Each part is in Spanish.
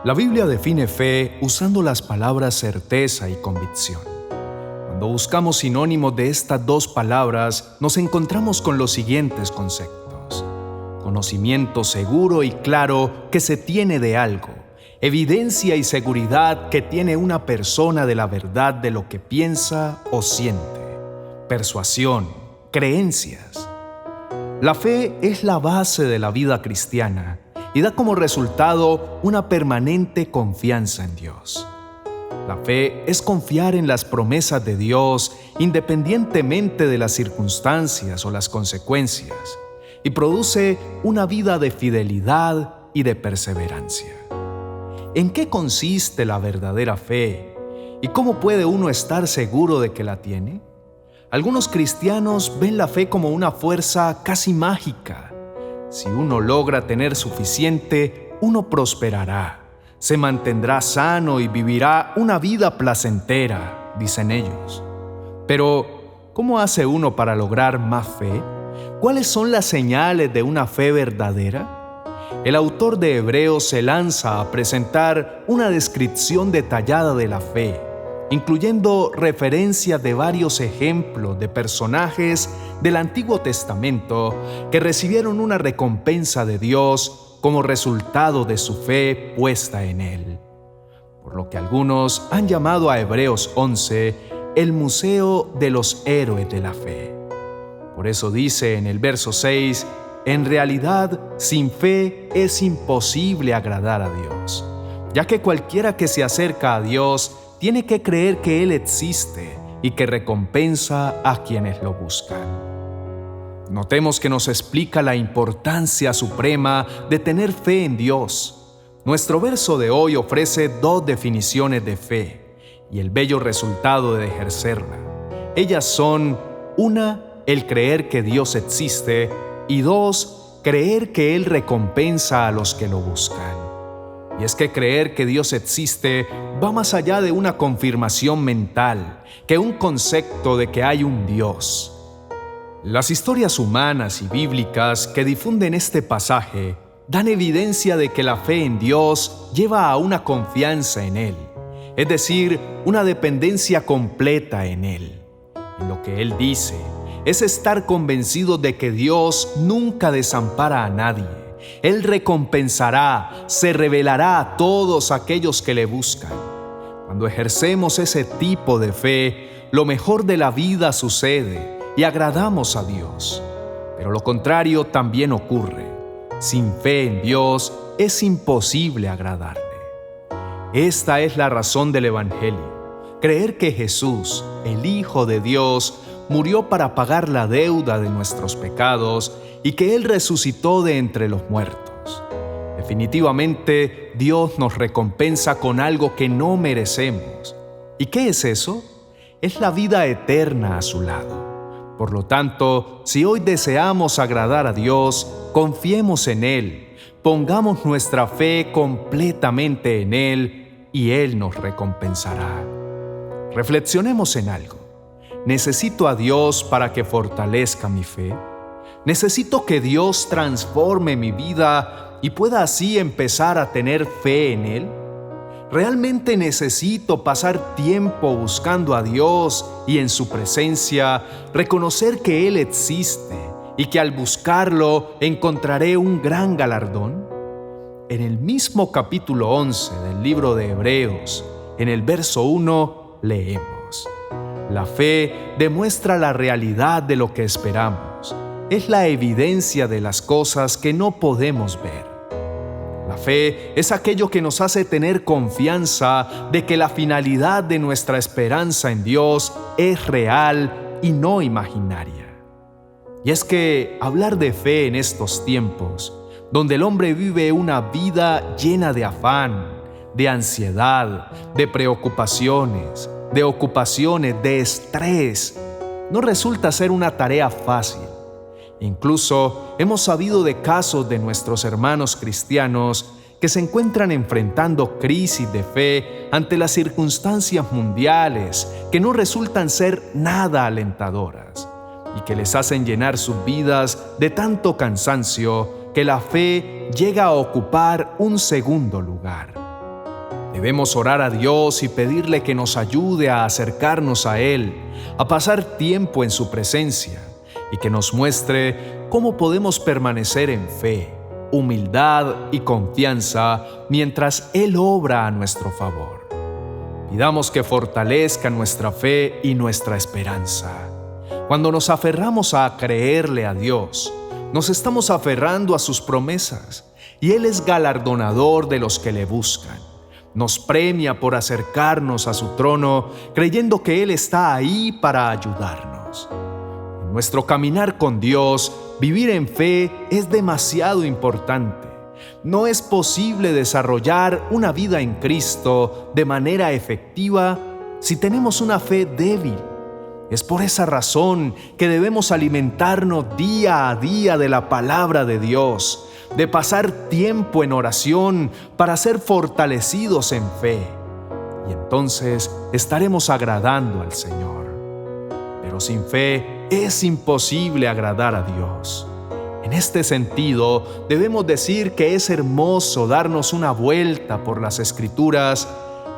La Biblia define fe usando las palabras certeza y convicción. Cuando buscamos sinónimos de estas dos palabras, nos encontramos con los siguientes conceptos: conocimiento seguro y claro que se tiene de algo, evidencia y seguridad que tiene una persona de la verdad de lo que piensa o siente, persuasión, creencias. La fe es la base de la vida cristiana y da como resultado una permanente confianza en Dios. La fe es confiar en las promesas de Dios independientemente de las circunstancias o las consecuencias, y produce una vida de fidelidad y de perseverancia. ¿En qué consiste la verdadera fe? ¿Y cómo puede uno estar seguro de que la tiene? Algunos cristianos ven la fe como una fuerza casi mágica. Si uno logra tener suficiente, uno prosperará, se mantendrá sano y vivirá una vida placentera, dicen ellos. Pero, ¿cómo hace uno para lograr más fe? ¿Cuáles son las señales de una fe verdadera? El autor de Hebreos se lanza a presentar una descripción detallada de la fe, incluyendo referencias de varios ejemplos de personajes del Antiguo Testamento que recibieron una recompensa de Dios como resultado de su fe puesta en Él. Por lo que algunos han llamado a Hebreos 11 el Museo de los Héroes de la Fe. Por eso dice en el verso 6, en realidad, sin fe es imposible agradar a Dios, ya que cualquiera que se acerca a Dios tiene que creer que Él existe y que recompensa a quienes lo buscan. Notemos que nos explica la importancia suprema de tener fe en Dios. Nuestro verso de hoy ofrece dos definiciones de fe y el bello resultado de ejercerla. Ellas son: una, el creer que Dios existe, y dos, creer que Él recompensa a los que lo buscan. Y es que creer que Dios existe va más allá de una confirmación mental, que un concepto de que hay un Dios. Las historias humanas y bíblicas que difunden este pasaje dan evidencia de que la fe en Dios lleva a una confianza en Él, es decir, una dependencia completa en Él. En lo que Él dice es estar convencido de que Dios nunca desampara a nadie. Él recompensará, se revelará a todos aquellos que le buscan. Cuando ejercemos ese tipo de fe, lo mejor de la vida sucede y agradamos a Dios. Pero lo contrario también ocurre. Sin fe en Dios es imposible agradarle. Esta es la razón del Evangelio: creer que Jesús, el Hijo de Dios, murió para pagar la deuda de nuestros pecados y que Él resucitó de entre los muertos. Definitivamente, Dios nos recompensa con algo que no merecemos. ¿Y qué es eso? Es la vida eterna a su lado. Por lo tanto, si hoy deseamos agradar a Dios, confiemos en Él, pongamos nuestra fe completamente en Él y Él nos recompensará. Reflexionemos en algo. ¿Necesito a Dios para que fortalezca mi fe? ¿Necesito que Dios transforme mi vida y pueda así empezar a tener fe en Él? ¿Realmente necesito pasar tiempo buscando a Dios y en su presencia reconocer que Él existe y que al buscarlo encontraré un gran galardón? En el mismo capítulo 11 del libro de Hebreos, en el verso 1, leemos: la fe demuestra la realidad de lo que esperamos. Es la evidencia de las cosas que no podemos ver. La fe es aquello que nos hace tener confianza de que la finalidad de nuestra esperanza en Dios es real y no imaginaria. Y es que hablar de fe en estos tiempos, donde el hombre vive una vida llena de afán, de ansiedad, de preocupaciones, de ocupaciones, de estrés, no resulta ser una tarea fácil. Incluso hemos sabido de casos de nuestros hermanos cristianos que se encuentran enfrentando crisis de fe ante las circunstancias mundiales que no resultan ser nada alentadoras y que les hacen llenar sus vidas de tanto cansancio que la fe llega a ocupar un segundo lugar. Debemos orar a Dios y pedirle que nos ayude a acercarnos a Él, a pasar tiempo en su presencia y que nos muestre cómo podemos permanecer en fe, humildad y confianza mientras Él obra a nuestro favor. Pidamos que fortalezca nuestra fe y nuestra esperanza. Cuando nos aferramos a creerle a Dios, nos estamos aferrando a sus promesas y Él es galardonador de los que le buscan. Nos premia por acercarnos a su trono, creyendo que Él está ahí para ayudarnos. En nuestro caminar con Dios, vivir en fe es demasiado importante. No es posible desarrollar una vida en Cristo de manera efectiva si tenemos una fe débil. Es por esa razón que debemos alimentarnos día a día de la palabra de Dios, de pasar tiempo en oración para ser fortalecidos en fe. Y entonces estaremos agradando al Señor. Pero sin fe es imposible agradar a Dios. En este sentido, debemos decir que es hermoso darnos una vuelta por las Escrituras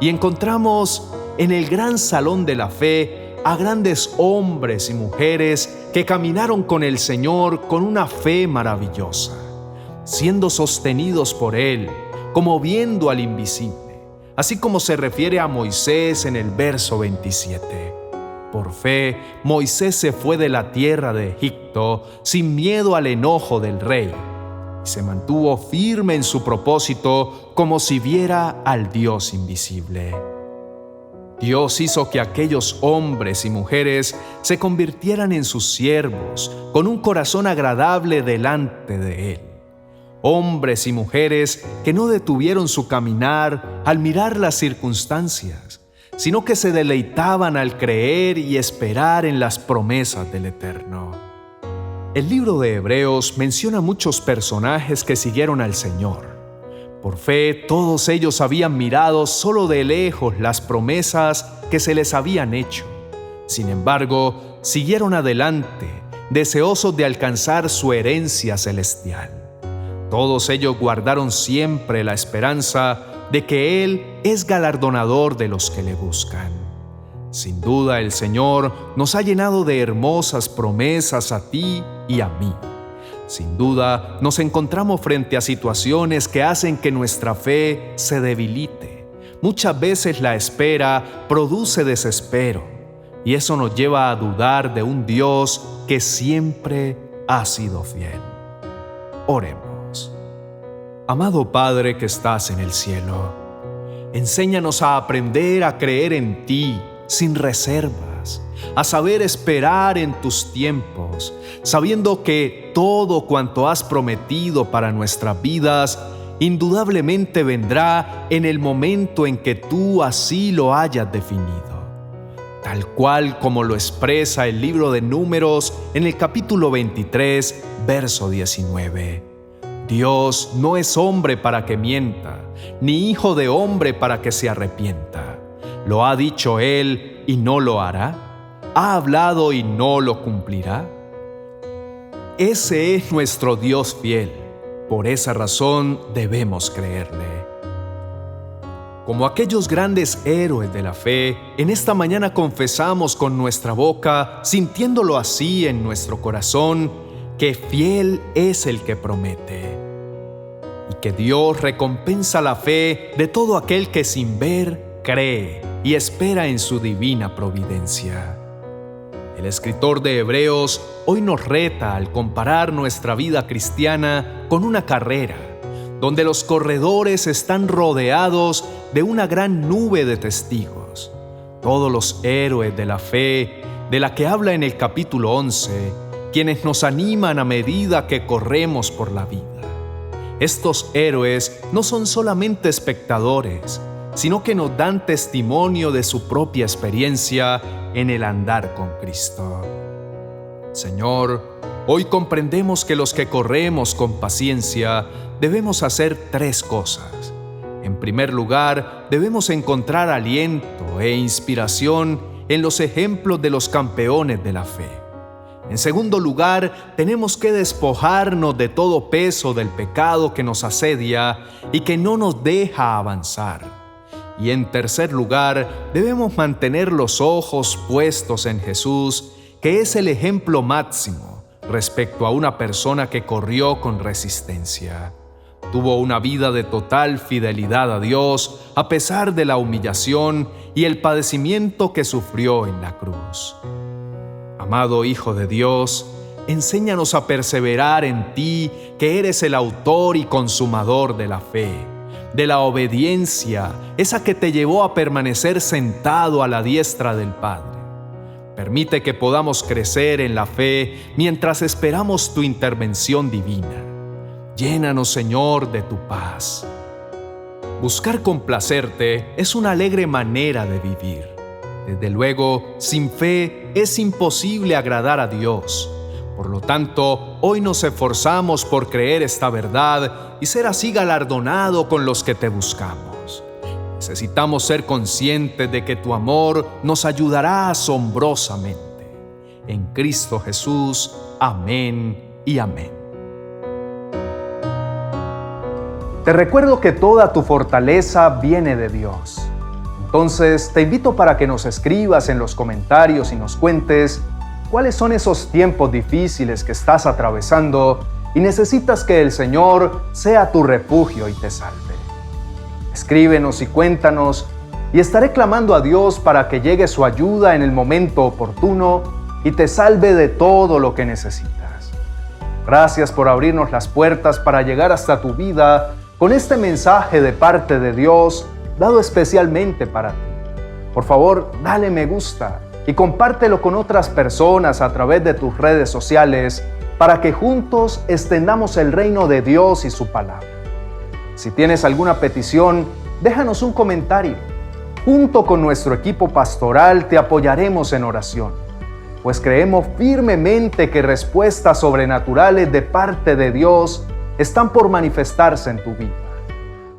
y encontramos en el gran salón de la fe a grandes hombres y mujeres que caminaron con el Señor con una fe maravillosa, siendo sostenidos por Él, como viendo al invisible, así como se refiere a Moisés en el verso 27. Por fe, Moisés se fue de la tierra de Egipto sin miedo al enojo del rey, y se mantuvo firme en su propósito como si viera al Dios invisible. Dios hizo que aquellos hombres y mujeres se convirtieran en sus siervos, con un corazón agradable delante de Él. Hombres y mujeres que no detuvieron su caminar al mirar las circunstancias, sino que se deleitaban al creer y esperar en las promesas del Eterno. El libro de Hebreos menciona muchos personajes que siguieron al Señor. Por fe, todos ellos habían mirado solo de lejos las promesas que se les habían hecho. Sin embargo, siguieron adelante, deseosos de alcanzar su herencia celestial. Todos ellos guardaron siempre la esperanza de que Él es galardonador de los que le buscan. Sin duda, el Señor nos ha llenado de hermosas promesas a ti y a mí. Sin duda, nos encontramos frente a situaciones que hacen que nuestra fe se debilite. Muchas veces la espera produce desespero, y eso nos lleva a dudar de un Dios que siempre ha sido fiel. Oremos. Amado Padre que estás en el cielo, enséñanos a aprender a creer en ti sin reservas, a saber esperar en tus tiempos, sabiendo que todo cuanto has prometido para nuestras vidas indudablemente vendrá en el momento en que tú así lo hayas definido, tal cual como lo expresa el libro de Números en el capítulo 23, verso 19. Dios no es hombre para que mienta, ni hijo de hombre para que se arrepienta. ¿Lo ha dicho Él y no lo hará? ¿Ha hablado y no lo cumplirá? Ese es nuestro Dios fiel. Por esa razón debemos creerle. Como aquellos grandes héroes de la fe, en esta mañana confesamos con nuestra boca, sintiéndolo así en nuestro corazón, que fiel es el que promete, y que Dios recompensa la fe de todo aquel que sin ver cree y espera en su divina providencia. El escritor de Hebreos hoy nos reta al comparar nuestra vida cristiana con una carrera, donde los corredores están rodeados de una gran nube de testigos. Todos los héroes de la fe, de la que habla en el capítulo 11, quienes nos animan a medida que corremos por la vida. Estos héroes no son solamente espectadores, sino que nos dan testimonio de su propia experiencia en el andar con Cristo. Señor, hoy comprendemos que los que corremos con paciencia debemos hacer 3 cosas. En primer lugar, debemos encontrar aliento e inspiración en los ejemplos de los campeones de la fe. En segundo lugar, tenemos que despojarnos de todo peso del pecado que nos asedia y que no nos deja avanzar. Y en tercer lugar, debemos mantener los ojos puestos en Jesús, que es el ejemplo máximo respecto a una persona que corrió con resistencia. Tuvo una vida de total fidelidad a Dios a pesar de la humillación y el padecimiento que sufrió en la cruz. Amado Hijo de Dios, enséñanos a perseverar en ti, que eres el autor y consumador de la fe, de la obediencia, esa que te llevó a permanecer sentado a la diestra del Padre. Permite que podamos crecer en la fe mientras esperamos tu intervención divina. Llénanos, Señor, de tu paz. Buscar complacerte es una alegre manera de vivir. Desde luego, sin fe es imposible agradar a Dios. Por lo tanto, hoy nos esforzamos por creer esta verdad y ser así galardonado con los que te buscamos. Necesitamos ser conscientes de que tu amor nos ayudará asombrosamente. En Cristo Jesús. Amén y amén. Te recuerdo que toda tu fortaleza viene de Dios. Entonces, te invito para que nos escribas en los comentarios y nos cuentes cuáles son esos tiempos difíciles que estás atravesando y necesitas que el Señor sea tu refugio y te salve. Escríbenos y cuéntanos, y estaré clamando a Dios para que llegue su ayuda en el momento oportuno y te salve de todo lo que necesitas. Gracias por abrirnos las puertas para llegar hasta tu vida con este mensaje de parte de Dios, dado especialmente para ti. Por favor, dale me gusta y compártelo con otras personas a través de tus redes sociales para que juntos extendamos el reino de Dios y su palabra. Si tienes alguna petición, déjanos un comentario. Junto con nuestro equipo pastoral te apoyaremos en oración, pues creemos firmemente que respuestas sobrenaturales de parte de Dios están por manifestarse en tu vida.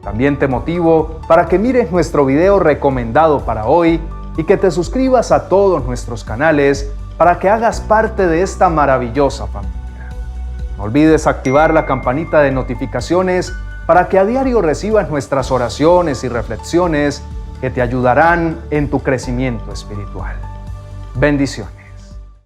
También te motivo para que mires nuestro video recomendado para hoy y que te suscribas a todos nuestros canales para que hagas parte de esta maravillosa familia. No olvides activar la campanita de notificaciones para que a diario recibas nuestras oraciones y reflexiones que te ayudarán en tu crecimiento espiritual. Bendiciones.